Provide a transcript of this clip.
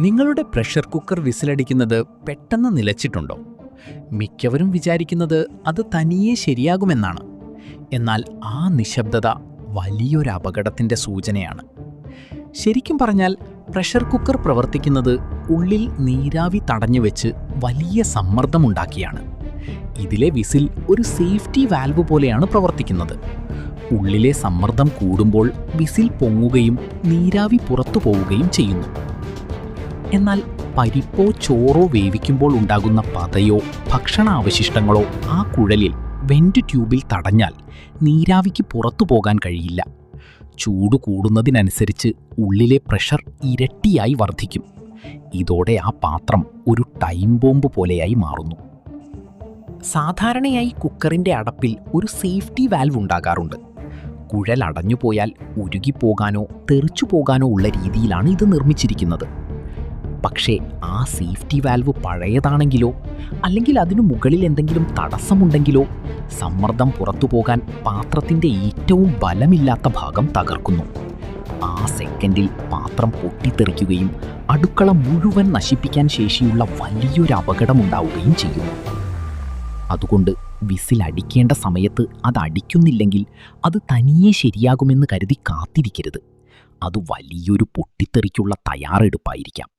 നിങ്ങളുടെ pressure cooker വിസിലടിക്കുന്നത് പെട്ടെന്ന് നിലച്ചിട്ടുണ്ടോ? മിക്കവരും വിചാരിക്കുന്നത് അത് തനിയെ ശരിയാകുമെന്നാണ്. എന്നാൽ ആ നിശബ്ദത വലിയൊരു അപകടത്തിൻ്റെ സൂചനയാണ്. ശരിക്കും പറഞ്ഞാൽ പ്രഷർ കുക്കർ പ്രവർത്തിക്കുന്നത് ഉള്ളിൽ നീരാവി തടഞ്ഞുവെച്ച് വലിയ സമ്മർദ്ദമുണ്ടാക്കിയാണ്. ഇതിലെ വിസിൽ ഒരു സേഫ്റ്റി വാൽവ് പോലെയാണ് പ്രവർത്തിക്കുന്നത്. ഉള്ളിലെ സമ്മർദ്ദം കൂടുമ്പോൾ വിസിൽ പൊങ്ങുകയും നീരാവി പുറത്തു പോവുകയും ചെയ്യുന്നു. എന്നാൽ പരിപ്പോ ചോറോ വേവിക്കുമ്പോൾ ഉണ്ടാകുന്ന പതയോ ഭക്ഷണാവശിഷ്ടങ്ങളോ ആ കുഴലിൽ വെന്റ് ട്യൂബിൽ തടഞ്ഞാൽ നീരാവിക്ക് പുറത്തു പോകാൻ കഴിയില്ല. ചൂട് കൂടുന്നതിനനുസരിച്ച് ഉള്ളിലെ പ്രഷർ ഇരട്ടിയായി വർദ്ധിക്കും. ഇതോടെ ആ പാത്രം ഒരു ടൈം ബോംബ് പോലെയായി മാറുന്നു. സാധാരണയായി കുക്കറിൻ്റെ അടപ്പിൽ ഒരു സേഫ്റ്റി വാൽവ് ഉണ്ടാകാറുണ്ട്. കുഴൽ അടഞ്ഞുപോയാൽ ഉരുകിപ്പോകാനോ തെറിച്ചു പോകാനോ ഉള്ള രീതിയിലാണ് ഇത് നിർമ്മിച്ചിരിക്കുന്നത്. പക്ഷേ ആ സേഫ്റ്റി വാൽവ് പഴയതാണെങ്കിലോ അല്ലെങ്കിൽ അതിനു മുകളിൽ എന്തെങ്കിലും തടസ്സമുണ്ടെങ്കിലോ സമ്മർദ്ദം പുറത്തു പോകാൻ പാത്രത്തിൻ്റെ ഏറ്റവും ബലമില്ലാത്ത ഭാഗം തകർക്കുന്നു. ആ സെക്കൻഡിൽ പാത്രം പൊട്ടിത്തെറിക്കുകയും അടുക്കള മുഴുവൻ നശിപ്പിക്കാൻ ശേഷിയുള്ള വലിയൊരു അപകടമുണ്ടാവുകയും ചെയ്യുന്നു. അതുകൊണ്ട് വിസിലടിക്കേണ്ട സമയത്ത് അത് അടിക്കുന്നില്ലെങ്കിൽ അത് തനിയെ ശരിയാകുമെന്ന് കരുതി കാത്തിരിക്കരുത്. അത് വലിയൊരു പൊട്ടിത്തെറിക്കുള്ള തയ്യാറെടുപ്പായിരിക്കാം.